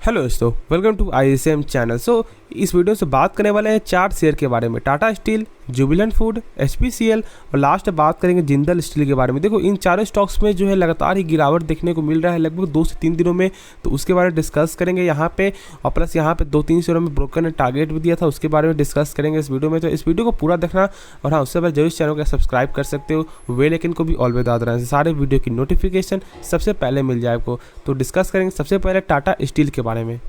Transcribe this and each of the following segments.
Hello दोस्तों, welcome to ISM channel. इस video से बात करने वाले हैं 4 शेयर के बारे में। Tata steel, Jubilant food, HPCL और लास्ट बात करेंगे जिंदल स्टील के बारे में। देखो, इन चारों स्टॉक्स में जो है लगातार ही गिरावट देखने को मिल रहा है लगभग 2 से 3 दिनों में, तो उसके बारे में डिस्कस करेंगे यहाँ पे। और प्लस यहाँ पे 2-3 शेयरों में ब्रोकर ने टारगेट भी दिया था, उसके बारे में डिस्कस करेंगे इस वीडियो में। तो इस वीडियो को पूरा देखना और हाँ, उससे पहले जरूर इस चैनल को सब्सक्राइब कर सकते हो, बेल आइकन को भी ऑल पे दबा देना, सारे वीडियो की नोटिफिकेशन सबसे पहले मिल जाए आपको। तो डिस्कस करेंगे सबसे पहले टाटा स्टील के बारे में।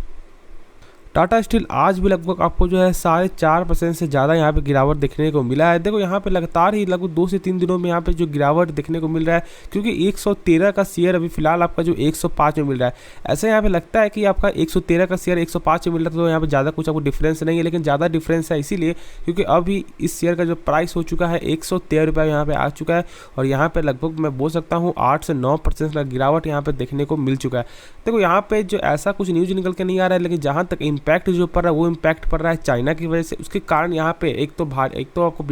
टाटा स्टील आज भी लगभग आपको जो है 4.5% से ज़्यादा यहाँ पे गिरावट देखने को मिला है। देखो, यहाँ पे लगातार ही लगभग 2 से 3 दिनों में यहाँ पे जो गिरावट देखने को मिल रहा है, क्योंकि 113 का शेयर अभी फिलहाल आपका जो 105 में मिल रहा है। ऐसा यहाँ पे लगता है कि आपका 113 का शेयर 105 में मिल रहा है, तो यहाँ पे ज़्यादा कुछ आपको डिफरेंस नहीं है, लेकिन ज़्यादा डिफरेंस है इसीलिए क्योंकि अभी इस शेयर का जो प्राइस हो चुका है 113 रुपये यहाँ पे आ चुका है। और यहाँ पे लगभग मैं बोल सकता हूँ 8 से 9% का गिरावट यहाँ पे देखने को मिल चुका है। देखो, यहाँ पे जो ऐसा कुछ न्यूज़ निकल के नहीं आ रहा है, लेकिन जहाँ तक इम्पैक्ट जो पड़ रहा है वो इम्पैक्ट पड़ रहा है चाइना की वजह से। उसके कारण यहाँ पे एक तो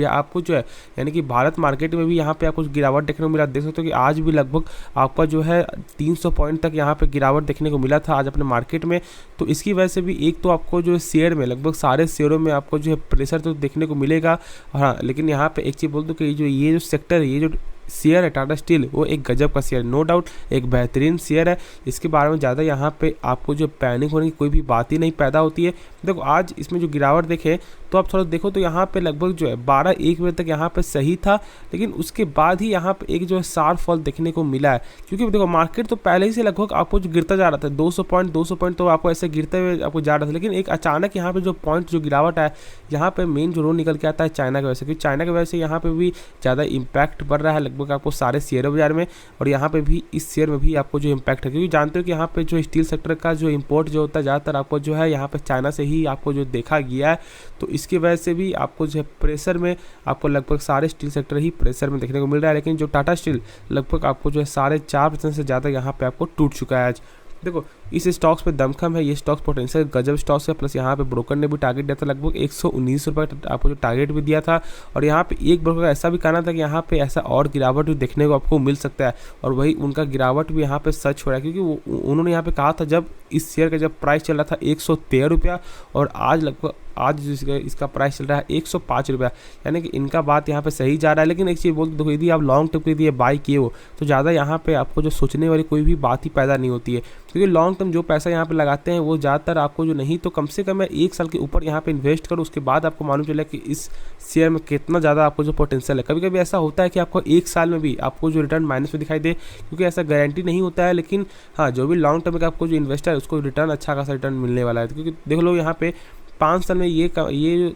आपको जो है यानी कि भारत मार्केट में भी यहाँ पे आपको गिरावट देखने को मिला। देख सकते हो कि आज भी लगभग आपका जो है 300 पॉइंट तक यहाँ पे गिरावट देखने को मिला था आज अपने मार्केट में। तो इसकी वजह से भी एक तो आपको जो है शेयर में लगभग सारे शेयरों में आपको जो है प्रेशर तो देखने को मिलेगा। हाँ, लेकिन यहाँ पे एक चीज़ बोल दूँ कि ये जो सेक्टर है, ये जो शेयर है टाटा स्टील, वो एक गजब का शेयर, नो डाउट एक बेहतरीन शेयर है। इसके बारे में ज़्यादा यहाँ पे आपको जो पैनिक होने की कोई भी बात ही नहीं पैदा होती है। देखो, आज इसमें जो गिरावट देखें तो आप थोड़ा देखो तो यहाँ पे लगभग जो है 12-1 बजे तक यहाँ पे सही था, लेकिन उसके बाद ही यहाँ पे एक जो है शार्प फॉल देखने को मिला है। क्योंकि देखो, मार्केट तो पहले ही से लगभग आपको जो गिरता जा रहा था 200 पॉइंट तो आपको ऐसे गिरते हुए आपको जा रहा था, लेकिन एक अचानक यहाँ पे जो पॉइंट जो गिरावट है, यहाँ पे मेन जो रोल निकल के आता है चाइना की वजह से, क्योंकि चाइना की वजह से यहाँ पे भी ज़्यादा इंपैक्ट पड़ रहा है लगभग आपको सारे शेयर बाजार में। और यहाँ पे भी इस शेयर में भी आपको जो इम्पैक्ट है, क्योंकि जानते हो कि यहाँ पे जो स्टील सेक्टर का जो इम्पोर्ट जो होता है ज़्यादातर आपको जो है यहाँ पे चाइना से ही आपको जो देखा गया है। तो इसकी वजह से भी आपको जो है प्रेशर में आपको लगभग सारे स्टील सेक्टर ही प्रेशर में देखने को मिल रहा है। लेकिन जो टाटा स्टील लगभग आपको जो है 4.5% से ज़्यादा यहाँ पे आपको टूट चुका है आज। देखो, इस स्टॉक्स पे दमखम है, ये स्टॉक्स पोटेंशियल गजब स्टॉक्स है। प्लस यहाँ पे ब्रोकर ने भी टारगेट दिया था लगभग 119 रुपये आपको जो टारगेट भी दिया था। और यहाँ पे एक ब्रोकर का ऐसा भी कहना था कि यहाँ पे ऐसा और गिरावट भी देखने को आपको मिल सकता है, और वही उनका गिरावट भी यहाँ पे सच हो रहा है। क्योंकि उन्होंने यहाँ पे कहा था जब इस शेयर का जब प्राइस चल रहा था 113 रुपया, और आज लगभग आज इसका प्राइस चल रहा है 105 रुपया, यानी कि इनका बात यहाँ पे सही जा रहा है। लेकिन एक चीज़ बोल दो, यदि आप लॉन्ग टर्म के लिए बाई किए हो तो ज़्यादा यहाँ पे आपको जो सोचने वाली कोई भी बात ही पैदा नहीं होती है, क्योंकि लॉन्ग टर्म जो पैसा यहाँ पे लगाते हैं वो ज़्यादातर आपको जो नहीं तो कम से कम 1 साल के ऊपर यहाँ पे इन्वेस्ट करो, उसके बाद आपको मालूम चले कि इस शेयर में कितना ज़्यादा आपको जो पोटेंशियल है। कभी कभी ऐसा होता है कि आपको 1 साल में भी आपको जो रिटर्न माइनस में दिखाई दे, क्योंकि ऐसा गारंटी नहीं होता है। लेकिन हाँ, जो भी लॉन्ग टर्म का आपको जो इन्वेस्टर है उसको रिटर्न अच्छा खासा रिटर्न मिलने वाला है। क्योंकि देख लो, यहाँ पे 5 साल में ये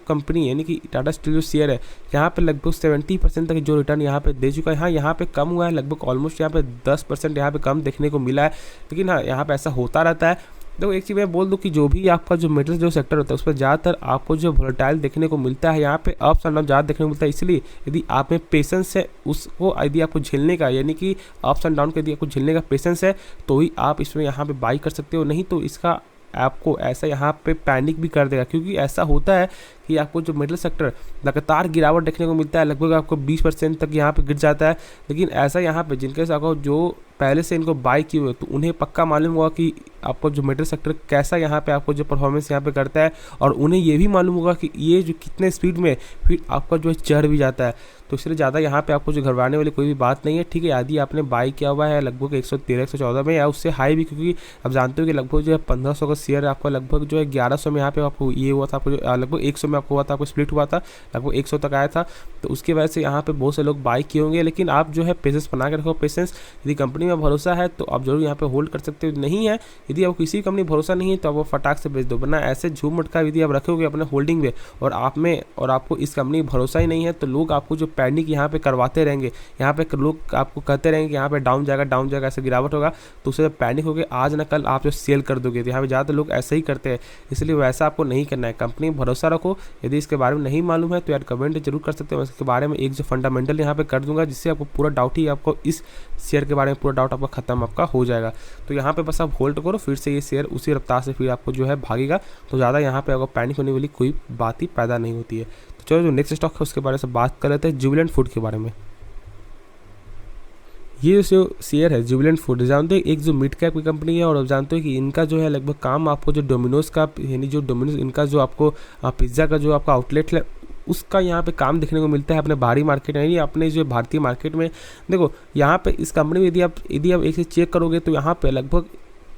कंपनी यानी कि टाटा स्टील जो शेयर है यहाँ पे लगभग 70% तक जो रिटर्न यहाँ पे दे चुका है। हाँ, यहाँ पे कम हुआ है लगभग ऑलमोस्ट यहाँ पे 10% यहाँ पे कम देखने को मिला है, लेकिन हाँ, यहाँ पे ऐसा होता रहता है। देखो, एक चीज़ मैं बोल दूँ कि जो भी आपका जो मेटल जो सेक्टर होता है उस पर ज़्यादातर आपको जो वोलेटाइल देखने को मिलता है, यहाँ पे अप्स एंड डाउन ज़्यादा देखने को मिलता है। इसलिए यदि आप में पेशेंस है उसको यदि आपको झेलने का, यानी कि अप्स एंड डाउन के यदि आपको झेलने का पेशेंस है तो ही आप इसमें यहाँ पे बाई कर सकते हो, नहीं तो इसका आपको ऐसा यहाँ पे पैनिक भी कर देगा। क्योंकि ऐसा होता है कि आपको जो मेटल सेक्टर लगातार गिरावट देखने को मिलता है, लगभग आपको 20% तक यहाँ पे गिर जाता है। लेकिन ऐसा यहाँ पे जिनके साथ जो पहले से इनको बाई किए हुए तो उन्हें पक्का मालूम होगा कि आपको जो मेटल सेक्टर कैसा यहाँ पे आपको जो परफॉर्मेंस यहाँ पे करता है, और उन्हें ये भी मालूम होगा कि ये जो कितने स्पीड में फिर आपका जो है चढ़ भी जाता है। तो इसलिए ज़्यादा यहाँ पे आपको जो घबराने वाली कोई भी बात नहीं है। ठीक है, यदि आपने बाई किया हुआ है लगभग 113-114 में या उससे हाई भी, क्योंकि अब जानते हो कि लगभग जो है 1500 का शेयर आपको लगभग जो है 1100 में यहाँ पे आपको ये हुआ था, आपको जो लगभग 100 में आपको हुआ था, आपको स्प्लिट हुआ था, लगभग 100 तक आया था। तो उसकी वजह से यहाँ पे बहुत से लोग बाई किए होंगे। लेकिन आप जो है पेशेंस बना के रखो, पेशेंस। यदि कंपनी में भरोसा है तो आप जरूर यहाँ पे होल्ड कर सकते हो, नहीं है यदि आपको किसी कंपनी भरोसा नहीं है तो आप वो फटाक से बेच दो, वरना ऐसे झूठ मटका यदि आप रखोगे अपने होल्डिंग में और आप में और आपको इस कंपनी भरोसा ही नहीं है, तो लोग आपको जो पैनिक यहाँ पे करवाते रहेंगे, यहाँ पे लोग आपको कहते रहेंगे कि यहाँ पे डाउन जाएगा, ऐसे गिरावट होगा, तो उससे पैनिक हो गए आज ना कल आप जो सेल कर दोगे। तो यहाँ पे ज़्यादातर लोग ऐसे ही करते हैं, इसलिए वैसा आपको नहीं करना है। कंपनी भरोसा रखो। यदि इसके बारे में नहीं मालूम है तो यार कमेंट जरूर कर सकते हो, इसके बारे में एक जो फंडामेंटल यहाँ पे कर दूंगा, जिससे आपको पूरा डाउट ही आपको इस शेयर के बारे में पूरा डाउट आपका खत्म आपका हो जाएगा। तो यहाँ पे बस आप होल्ड करो, फिर से ये शेयर उसी रफ्तार से फिर आपको जो है भागेगा, तो ज़्यादा यहाँ पे आपको पैनिक होने वाली कोई बात ही पैदा नहीं होती है। तो चलो, जो नेक्स्ट स्टॉक है उसके बारे में बात कर लेते हैं, जुबिलेंट फूड के बारे में। ये जो शेयर है जुबिलेंट फूड, जानते हो एक जो मिड कैप की कंपनी है, और आप जानते हो कि इनका जो है लगभग काम आपको जो डोमिनोज का, यानी जो डोमिनोज इनका जो आपको पिज़्ज़ा का जो आपका आउटलेट है उसका यहाँ पे काम देखने को मिलता है अपने बाहरी मार्केट में, यानी अपने जो भारतीय मार्केट में। देखो यहाँ पे इस कंपनी में यदि आप एक से चेक करोगे तो यहाँ पे लगभग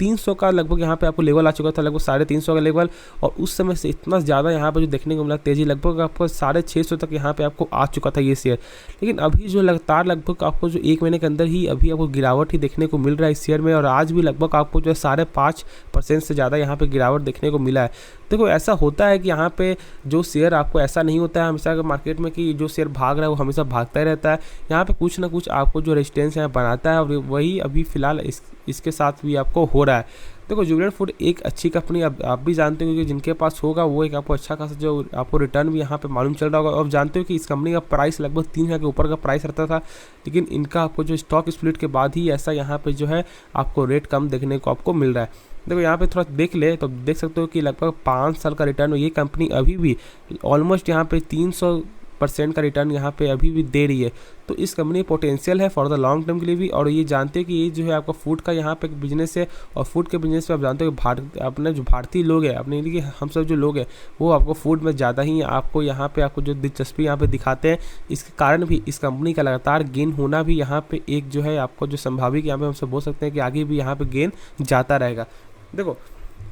300 का लगभग यहाँ पे आपको लेवल आ चुका था, लगभग 350 का लेवल, और उस समय से इतना ज़्यादा यहाँ पे जो देखने को मिला तेज़ी, लगभग आपको 650 तक यहाँ पे आपको आ चुका था ये शेयर। लेकिन अभी जो लगातार लगभग आपको जो 1 महीने के अंदर ही अभी आपको गिरावट ही देखने को मिल रहा है इस शेयर में, और आज भी लगभग आपको जो है 5.5% से ज़्यादा यहाँ पे गिरावट देखने को मिला है। देखो ऐसा होता है कि यहाँ पे जो शेयर आपको, ऐसा नहीं होता है हमेशा मार्केट में कि जो शेयर भाग रहा है वो हमेशा भागता ही रहता है। यहाँ पे कुछ ना कुछ आपको जो रेजिस्टेंस यहाँ बनाता है, और वही अभी फिलहाल इसके साथ भी आपको हो रहा है। देखो जुबिलेंट फूड एक अच्छी कंपनी, आप भी जानते हो कि जिनके पास होगा वो एक आपको अच्छा खासा जो आपको रिटर्न भी यहाँ पे मालूम चल रहा होगा। और जानते हो कि इस कंपनी का प्राइस लगभग 3,000 के ऊपर का प्राइस रहता था, लेकिन इनका आपको जो स्टॉक स्प्लिट के बाद ही ऐसा यहाँ पे जो है आपको रेट कम देखने को आपको मिल रहा है। देखो यहाँ पे थोड़ा देख ले तो देख सकते हो कि लगभग 5 साल का रिटर्न, ये कंपनी अभी भी ऑलमोस्ट यहाँ पे 300% का रिटर्न यहाँ पे अभी भी दे रही है। तो इस कंपनी पोटेंशियल है फॉर द लॉन्ग टर्म के लिए भी। और ये जानते हैं कि ये जो है आपका फूड का यहाँ पे बिजनेस है, और फूड के बिजनेस में आप जानते हो कि अपने जो भारतीय लोग हैं, अपने कि हम सब जो लोग हैं वो आपको फूड में ज़्यादा ही आपको यहाँ पे आपको जो दिलचस्पी यहाँ पे दिखाते हैं। इसके कारण भी इस कंपनी का लगातार गेन होना भी यहाँ पे एक जो है आपको जो संभावित यहाँ पे हम सब बोल सकते हैं कि आगे भी यहाँ पे गेन जाता रहेगा। देखो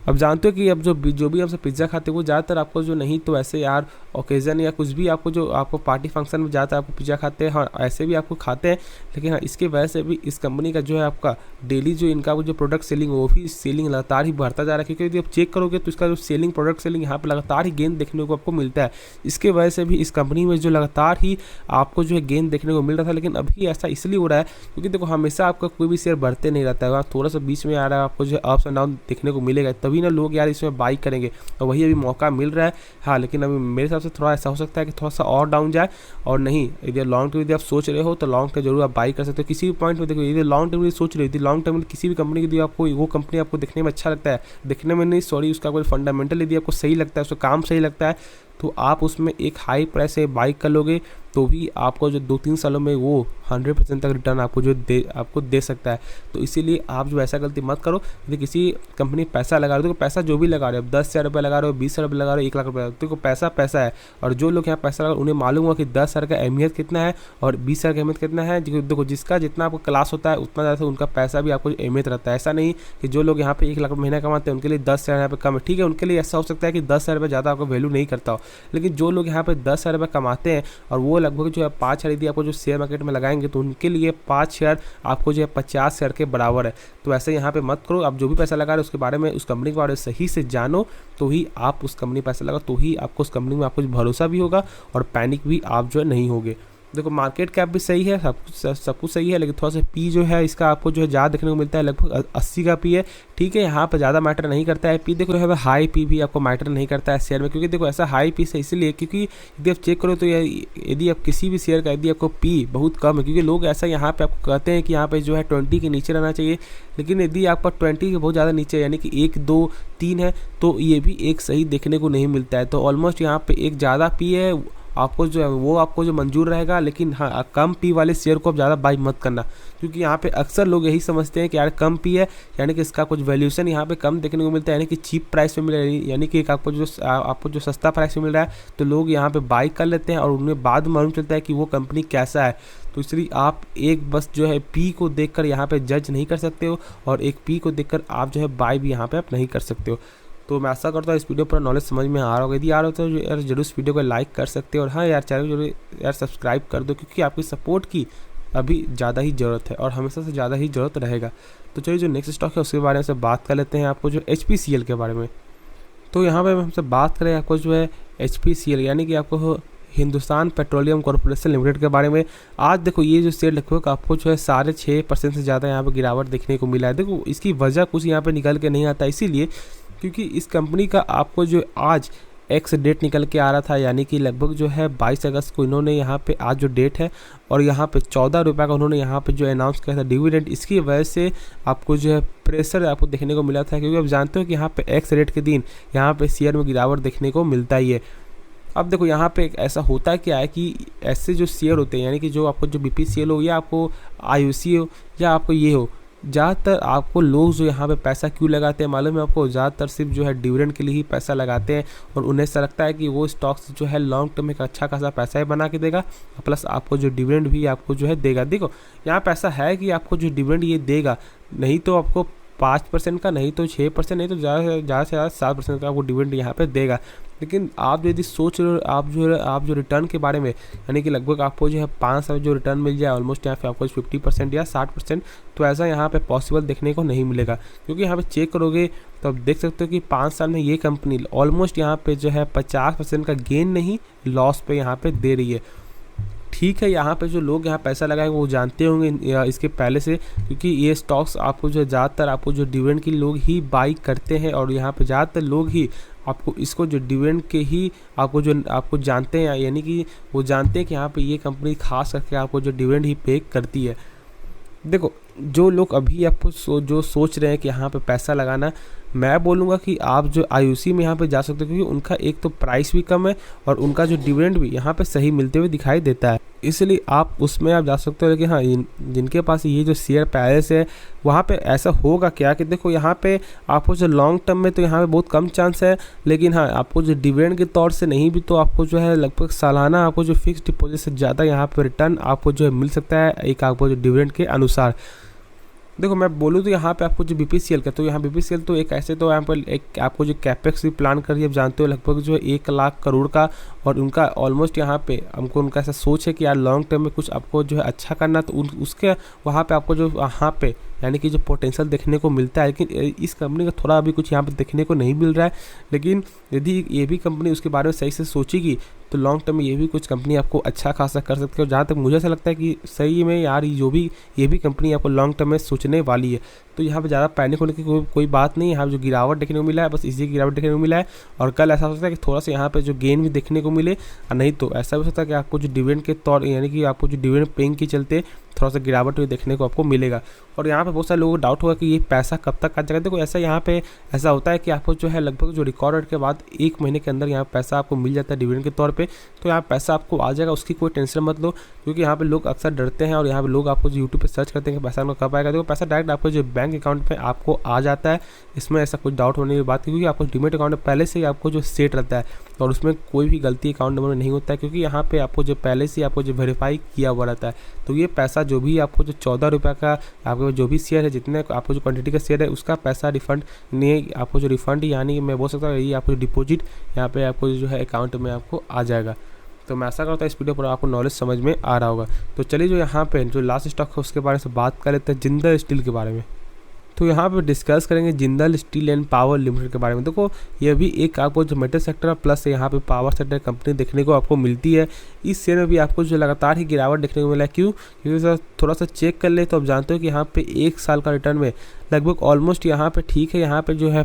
अब जानते हो कि अब जो भी हमसे पिज़्ज़ा खाते हैं वो ज़्यादातर आपको जो नहीं तो ऐसे यार ओकेज़न या कुछ भी आपको जो आपको पार्टी फंक्शन में ज़्यादातर आपको पिज़्ज़ा खाते हैं, हाँ ऐसे भी आपको खाते हैं। लेकिन हाँ इसके वजह से भी इस कंपनी का जो है आपका डेली जो इनका जो प्रोडक्ट सेलिंग वो भी सेलिंग लगातार ही बढ़ता जा रहा है, क्योंकि यदि आप चेक करोगे तो इसका जो सेलिंग प्रोडक्ट सेलिंग यहाँ पर लगातार ही गेन देखने को आपको मिलता है। इसके वजह से भी इस कंपनी में जो लगातार ही आपको जो है गेन देखने को मिल रहा था। लेकिन अभी ऐसा इसलिए हो रहा है क्योंकि देखो हमेशा आपका कोई भी शेयर बढ़ते नहीं रहता है, थोड़ा सा बीच में आ रहा है आपको जो है अप्स एंड डाउन देखने को मिलेगा, तभी ना लोग यार इसमें बाई करेंगे। और वही अभी मौका मिल रहा है। हाँ लेकिन अभी मेरे हिसाब से थोड़ा ऐसा हो सकता है कि थोड़ा सा और डाउन जाए, और नहीं यदि लॉन्ग टर्म यदि आप सोच रहे हो तो लॉन्ग टर्म जरूर आप बाई कर सकते हो किसी भी पॉइंट में। देखो यदि लॉन्ग टर्म सोच रहे हो, यदि लॉन्ग टर्म में किसी भी कंपनी की यदि आपको वो कंपनी आपको देखने में अच्छा लगता है, देखने में नहीं सॉरी उसका कोई फंडामेंटल यदि आपको सही लगता है, उसका काम सही लगता है, तो आप उसमें एक हाई प्राइस से बाई कर लोगे तो भी आपको जो 2-3 सालों में वो 100% तक रिटर्न आपको जो आपको दे सकता है। तो इसीलिए आप जो ऐसा गलती मत करो। यदि किसी कंपनी पैसा लगा रहे हो तो पैसा जो भी लगा रहे हो, 10,000 रुपये लगा रहे हो, 20,000 रुपये लगा रहे हो, 1 लाख रुपये, तो पैसा पैसा है। और जो लोग यहाँ पैसा लगा उन्हें मालूम हुआ कि 10,000 का अहमियत कितना है और 20,000 का अहमियत कितना है। देखो जिसका जितना आपको क्लास होता है उतना ज़्यादा उनका पैसा भी आपको अहमियत रहता है। ऐसा नहीं कि जो लोग यहाँ पे 1 लाख महीना कमाते हैं उनके लिए 10,000 यहाँ पे कम है, ठीक है, उनके लिए ऐसा हो सकता है कि 10,000 रुपये ज़्यादा आपको वैल्यू नहीं करता हो। लेकिन जो लोग यहाँ पे 10,000 रुपये कमाते हैं और वो लगभग जो है 5 शेयर यदि आपको जो शेयर मार्केट में लगाएंगे तो उनके लिए 5 शेयर आपको जो है 50 शेयर के बराबर है। तो ऐसे यहाँ पे मत करो। आप जो भी पैसा लगा रहे हो उसके बारे में, उस कंपनी के बारे में सही से जानो, तो ही आप उस कंपनी पैसा लगाओ, तो ही आपको उस कंपनी में आपको भरोसा भी होगा और पैनिक भी आप जो है नहीं होगे। देखो मार्केट कैप भी सही है, सब कुछ सही है, लेकिन थोड़ा सा पी जो है इसका आपको जो है ज़्यादा देखने को मिलता है, लगभग 80 का पी है, ठीक है। यहाँ पर ज़्यादा मैटर नहीं करता है पी। देखो है हाई पी भी आपको मैटर नहीं करता है शेयर में, क्योंकि देखो ऐसा हाई पी से इसलिए क्योंकि यदि आप चेक करो तो यदि आप किसी भी शेयर का यदि आपको पी बहुत कम है, क्योंकि लोग ऐसा यहाँ पे आपको कहते हैं कि यहाँ पे जो है 20 के नीचे रहना चाहिए, लेकिन यदि आपका 20 के बहुत ज़्यादा नीचे यानी कि 1, 2, 3 है तो ये भी एक सही देखने को नहीं मिलता है। तो ऑलमोस्ट यहाँ पे एक ज़्यादा पी है आपको जो है वो आपको जो मंजूर रहेगा, लेकिन हाँ कम पी वाले शेयर को आप ज़्यादा बाई मत करना, क्योंकि यहाँ पे अक्सर लोग यही समझते हैं कि यार कम पी है यानी कि इसका कुछ वैल्यूशन यहाँ पे कम देखने को मिलता है, यानी कि चीप प्राइस में मिल रहा है, यानी कि एक आपको जो सस्ता प्राइस में मिल रहा है, तो लोग यहाँ पे बाई कर लेते हैं और उन्हें बाद में मालूम चलता है कि वो कंपनी कैसा है। तो इसलिए आप एक बस जो है पी को देखकर यहाँ पे जज नहीं कर सकते हो, और एक पी को देखकर आप जो है बाई भी यहाँ पे आप नहीं कर सकते हो। तो मैं आशा करता हूँ इस वीडियो पर नॉलेज समझ में आ रहा होगा। यदि आ रहा हो तो यार जरूर इस वीडियो को लाइक कर सकते हो, और हाँ यार चैनल जरूर यार सब्सक्राइब कर दो, क्योंकि आपकी सपोर्ट की अभी ज़्यादा ही ज़रूरत है और हमेशा से ज़्यादा ही ज़रूरत रहेगा। तो चलिए जो नेक्स्ट स्टॉक है उसके बारे में से बात कर लेते हैं, आपको जो HPCL के बारे में। तो यहाँ पर हमसे बात करें आपको जो है HPCL यानी कि आपको हिंदुस्तान पेट्रोलियम कॉर्पोरेशन लिमिटेड के बारे में। आज देखो ये जो शेयर लगभग आपको जो है 6.5% से ज़्यादा यहाँ पर गिरावट देखने को मिला है। देखो इसकी वजह कुछ यहाँ पे निकल के नहीं आता, इसीलिए क्योंकि इस कंपनी का आपको जो आज एक्स डेट निकल के आ रहा था, यानी कि लगभग जो है 22 अगस्त को इन्होंने यहाँ पे आज जो डेट है और यहाँ पे 14 रुपये का उन्होंने यहाँ पे जो अनाउंस किया था डिविडेंड। इसकी वजह से आपको जो है प्रेशर आपको देखने को मिला था, क्योंकि आप जानते हो कि यहाँ पे एक्स रेट के दिन यहाँ पे शेयर में गिरावट देखने को मिलता ही है। अब देखो यहाँ पे ऐसा होता क्या है कि ऐसे जो शेयर होते हैं, यानी कि जो आपको जो BPCL हो या आपको IOC हो या आपको ये हो, ज़्यादातर आपको लोग जो यहाँ पे पैसा क्यों लगाते हैं मालूम है आपको? ज़्यादातर सिर्फ जो है डिविडेंड के लिए ही पैसा लगाते हैं, और उन्हें ऐसा लगता है कि वो स्टॉक्स जो है लॉन्ग टर्म में एक अच्छा खासा पैसा ही बना के देगा, प्लस आपको जो डिविडेंड भी आपको जो है देगा। देखो यहाँ पैसा है कि आपको जो डिविडेंड ये देगा, नहीं तो आपको 5% का, नहीं तो 6%, नहीं तो ज़्यादा से ज़्यादा 7% का आपको डिविडेंड यहाँ पे देगा। लेकिन आप यदि सोच रहे हो आप जो रिटर्न के बारे में, यानी कि लगभग आपको जो है 5 साल जो रिटर्न मिल जाए ऑलमोस्ट यहाँ पे आपको 50% या 60%, तो ऐसा यहाँ पे पॉसिबल देखने को नहीं मिलेगा। क्योंकि यहाँ पे चेक करोगे तो आप देख सकते हो कि 5 साल में ये कंपनी ऑलमोस्ट यहाँ पे जो है 50% का गेन नहीं, लॉस पे यहाँ पे दे रही है। ठीक है, यहाँ पे जो लोग यहाँ पैसा लगाएंगे वो जानते होंगे इसके पहले से, क्योंकि ये स्टॉक्स आपको जो ज़्यादातर आपको जो डिविडेंड के लोग ही बाई करते हैं, और यहाँ पे ज़्यादातर लोग ही आपको इसको जो डिविडेंड के ही आपको जानते हैं, यानी कि वो जानते हैं कि यहाँ पे ये कंपनी खास करके आपको जो डिविडेंड ही पे करती है। देखो जो लोग अभी आपको जो सोच रहे हैं कि यहाँ पे पैसा लगाना, मैं बोलूँगा कि आप जो IOC में यहाँ पे जा सकते हो, क्योंकि उनका एक तो प्राइस भी कम है और उनका जो डिविडेंड भी यहाँ पे सही मिलते हुए दिखाई देता है, इसलिए आप उसमें आप जा सकते हो। लेकिन हाँ, जिनके पास ये जो शेयर पहले से है, वहाँ पे ऐसा होगा क्या कि देखो यहाँ पे आपको जो लॉन्ग टर्म में तो यहाँ पे बहुत कम चांस है, लेकिन हाँ आपको जो डिविडेंड के तौर से नहीं भी तो आपको जो है लगभग सालाना आपको जो फिक्स डिपॉजिट से ज़्यादा यहाँ पे रिटर्न आपको जो है मिल सकता है, एक आपको जो डिविडेंड के अनुसार। देखो मैं बोलूँ तो यहाँ पे आपको जो BPCL का, तो यहाँ BPCL तो एक ऐसे तो यहाँ पर एक आपको जो कैपेक्स भी प्लान करिए, आप जानते हो लगभग जो है 1 लाख करोड़ का, और उनका ऑलमोस्ट यहाँ पे हमको उनका ऐसा सोच है कि यार लॉन्ग टर्म में कुछ आपको जो है अच्छा करना, तो उसके वहाँ पे आपको जो यहाँ पे यानी कि जो पोटेंशियल देखने को मिलता है। लेकिन इस कंपनी का थोड़ा अभी कुछ यहाँ पे देखने को नहीं मिल रहा है, लेकिन यदि ये भी कंपनी उसके बारे में सही से सोचेगी तो लॉन्ग टर्म में ये भी कुछ कंपनी आपको अच्छा खासा कर सकती है। और जहाँ तक मुझे ऐसा लगता है कि सही में यार ये भी कंपनी आपको लॉन्ग टर्म में सोचने वाली है, तो यहाँ पे ज़्यादा पैनिक होने की कोई बात नहीं है। यहाँ जो गिरावट देखने को मिला है बस इसी गिरावट देखने को मिला है, और कल ऐसा हो सकता है कि थोड़ा सा यहाँ पे जो गेन भी देखने को मिले, और नहीं तो ऐसा भी हो सकता है कि आपको जो डिविडेंड के तौर यानी कि आपको जो डिविडेंड पेइंग के चलते थोड़ा सा गिरावट भी देखने को आपको मिलेगा। और यहाँ पे बहुत सारे लोगों को डाउट होगा कि ये पैसा कब तक आ जाएगा। देखो ऐसा यहाँ पे ऐसा होता है कि आपको जो है लगभग जो रिकॉर्ड डेट के बाद 1 महीने के अंदर यहाँ पैसा आपको मिल जाता है डिविडेंड के तौर पे, तो यहाँ पैसा आपको आ जाएगा, उसकी कोई टेंशन मत लो। क्योंकि यहाँ पे लोग अक्सर डरते हैं, और यहाँ पे लोग आपको जो यूट्यूब पे सर्च करते हैं कि पैसा आपको कब आएगा। देखो पैसा डायरेक्ट आपको जो बैंक अकाउंट में आपको आ जाता है, इसमें ऐसा कुछ डाउट होने की बात, क्योंकि आपको डीमैट अकाउंट में पहले से ही आपको जो सेट रहता है, और उसमें कोई भी गलती अकाउंट नंबर में नहीं होता है, क्योंकि यहाँ पे आपको जो पहले से आपको जो वेरीफाई किया हुआ रहता है। तो ये पैसा जो भी आपको जो 14 रुपये का आपको जो भी शेयर है, जितने आपको जो क्वांटिटी का शेयर है, उसका पैसा रिफंड नहीं, आपको जो रिफंड यानी मैं बोल सकता हूँ ये आपको डिपॉजिट यहाँ पे आपको जो है अकाउंट में आपको आ जाएगा। तो मैं आशा करता हूँ इस वीडियो पर आपको नॉलेज समझ में आ रहा होगा। तो चलिए जो यहाँ पे जो लास्ट स्टॉक है उसके बारे में बात कर लेते हैं, जिंदल स्टील के बारे में। तो यहाँ पे डिस्कस करेंगे Jindal steel and power limited के बारे में। देखो ये भी एक आपको जो मेटल सेक्टर प्लस यहाँ पे पावर सेक्टर कंपनी देखने को आपको मिलती है। इस शेयर में भी आपको जो लगातार ही गिरावट देखने को मिला है। क्यों? क्योंकि थोड़ा सा चेक कर ले तो आप जानते हो कि यहाँ पे 1 साल का रिटर्न में लगभग ऑलमोस्ट यहाँ पे ठीक है, यहाँ पे जो है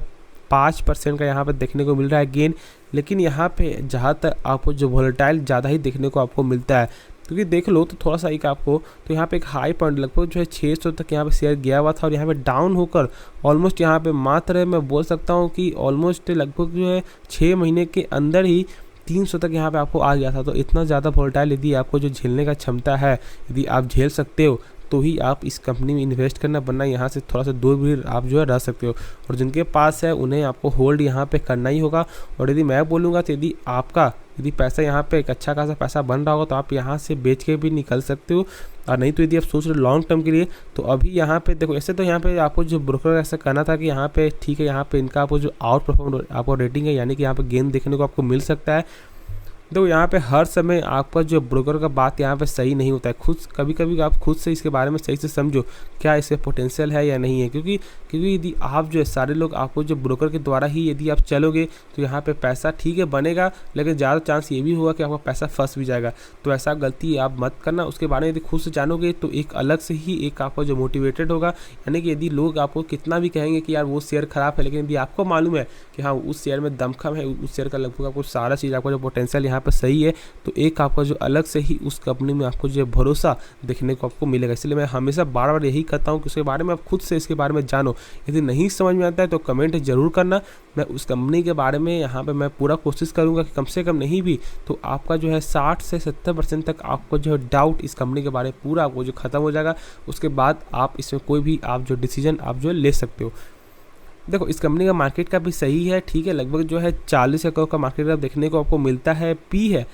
5% का यहाँ पे देखने को मिल रहा है गेन। लेकिन यहाँ पे जहाँ तक आपको जो वोलेटाइल ज़्यादा ही देखने को आपको मिलता है, क्योंकि देख लो तो थोड़ा सा एक आपको तो यहाँ पे एक हाई पॉइंट लगभग जो है 600 तक यहाँ पे शेयर गया हुआ था, और यहाँ पे डाउन होकर ऑलमोस्ट यहाँ पे मात्र मैं बोल सकता हूँ कि ऑलमोस्ट लगभग जो है 6 महीने के अंदर ही 300 तक यहाँ पे आपको आ गया था। तो इतना ज़्यादा वोलेटाइल यदि आपको जो झेलने का क्षमता है, यदि आप झेल सकते हो तो ही आप इस कंपनी में इन्वेस्ट करना, वरना यहाँ से थोड़ा सा दूर भी आप जो है रह सकते हो। और जिनके पास है उन्हें आपको होल्ड यहाँ पे करना ही होगा। और यदि मैं बोलूँगा तो यदि पैसा यहाँ पे एक अच्छा खासा पैसा बन रहा होगा तो आप यहाँ से बेच के भी निकल सकते हो। और नहीं तो यदि आप सोच रहे हो लॉन्ग टर्म के लिए, तो अभी यहाँ पे देखो ऐसे तो यहाँ पे आपको जो ब्रोकर ऐसा करना था कि यहाँ पे ठीक है, यहाँ पे इनका आपको जो आउट परफॉर्म आपको रेटिंग है, यानी कि यहाँ पे गेन देखने को आपको मिल सकता है। देखो यहाँ पे हर समय आपका जो ब्रोकर का बात यहाँ पे सही नहीं होता है। कभी कभी आप खुद से इसके बारे में सही से समझो क्या इससे पोटेंशियल है या नहीं है। क्योंकि यदि आप जो है सारे लोग आपको जो ब्रोकर के द्वारा ही यदि आप चलोगे तो यहाँ पे पैसा ठीक है बनेगा, लेकिन ज़्यादा चांस ये भी होगा कि आपका पैसा फंस भी जाएगा। तो ऐसा गलती आप मत करना। उसके बारे में यदि खुद से जानोगे तो एक अलग से ही एक आपको जो मोटिवेटेड होगा। यानी कि यदि लोग आपको कितना भी कहेंगे कि यार वो शेयर खराब है, लेकिन यदि आपको मालूम है कि हाँ उस शेयर में दमखम है, उस शेयर का लगभग आपको सारा चीज़ आपको जो पोटेंशियल यहाँ पर सही है, तो एक आपका जो अलग से ही उस कंपनी में आपको जो भरोसा देखने को आपको मिलेगा। इसलिए मैं हमेशा बार बार यही कहता हूँ कि उसके बारे में आप खुद से इसके बारे में जानो। यदि नहीं समझ में आता है तो कमेंट ज़रूर करना। मैं उस कंपनी के बारे में यहाँ पे मैं पूरा कोशिश करूँगा कि कम से कम नहीं भी तो आपका जो है 60 से 70% तक आपको जो है डाउट इस कंपनी के बारे में पूरा आपको जो ख़त्म हो जाएगा। उसके बाद आप इसमें कोई भी आप जो डिसीजन आप जो ले सकते हो। देखो इस कंपनी का मार्केट का भी सही है, ठीक है, लगभग जो है 40 करोड़ का मार्केट कैप देखने को आपको मिलता है। पी है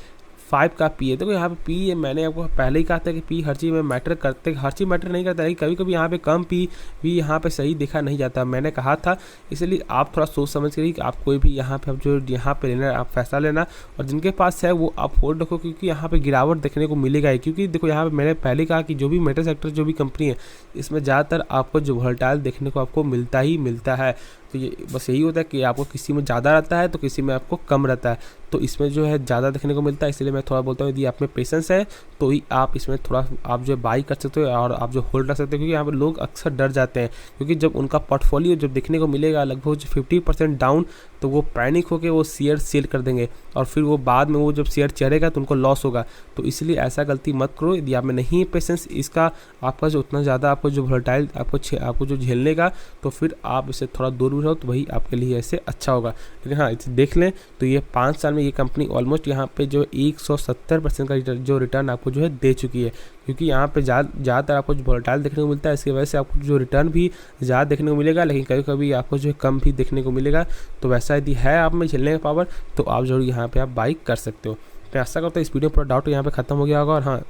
5 का पी है। देखो यहाँ पे पी है, मैंने आपको पहले ही कहा था कि पी हर चीज़ में मैटर करते, हर चीज़ मैटर नहीं करता है, कभी कभी यहाँ पे कम पी भी यहाँ पे सही देखा नहीं जाता, मैंने कहा था। इसलिए आप थोड़ा सोच समझ कर कि आप कोई भी यहाँ पे आप जो यहाँ पे लेना आप फैसला लेना, और जिनके पास है वो आप होल्ड रखो, क्योंकि यहाँ पे गिरावट देखने को मिलेगा ही। क्योंकि देखो यहाँ पे मैंने पहले कहा कि जो भी मेटल सेक्टर जो भी कंपनी है इसमें ज़्यादातर आपको जो वोलेटाइल देखने को आपको मिलता ही मिलता है। तो ये बस यही होता है कि आपको किसी में ज़्यादा रहता है तो किसी में आपको कम रहता है, तो इसमें जो है ज़्यादा देखने को मिलता है। इसलिए मैं थोड़ा बोलता हूँ यदि आप में पेशेंस है तो ही आप इसमें थोड़ा आप जो बाई कर सकते हो और आप जो होल्ड रख सकते हो। क्योंकि यहाँ पर लोग अक्सर डर जाते हैं, क्योंकि जब उनका पोर्टफोलियो जब देखने को मिलेगा लगभग 50% डाउन, तो वो पैनिक होकर वो शेयर सेल कर देंगे और फिर वो बाद में वो जब शेयर चढ़ेगा तो उनको लॉस होगा। तो इसलिए ऐसा गलती मत करो। यदि आप में नहीं है पेशेंस इसका, आपका जो उतना ज़्यादा आपको जो वोलेटाइल आपको जो झेलने का, तो फिर आप इससे थोड़ा दूर रहो तो वही आपके लिए ऐसे अच्छा होगा। लेकिन हाँ इसे देख लें तो ये 5 साल में ये कंपनी ऑलमोस्ट यहाँ पे जो 170% का जो रिटर्न आपको जो है दे चुकी है। क्योंकि यहाँ पे ज़्यादातर आपको जो वोलेटाइल देखने को मिलता है, इसकी वजह से आपको जो रिटर्न भी ज़्यादा देखने को मिलेगा, लेकिन कभी कभी आपको जो है कम भी देखने को मिलेगा। तो वैसा यदि है आप में झेलने का पावर तो आप जरूर यहाँ पे आप बाई कर सकते हो। मैं आशा करता हूँ इस वीडियो पर डाउट यहाँ पे ख़त्म हो गया होगा। और हाँ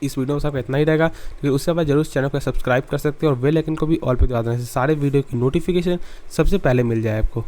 इस वीडियो में सब इतना ही रहेगा, लेकिन उससे बाद जरूर चैनल को सब्सक्राइब कर सकते हो और बेल आइकन को भी ऑल पे दबा देना, सारे वीडियो की नोटिफिकेशन सबसे पहले मिल जाए आपको।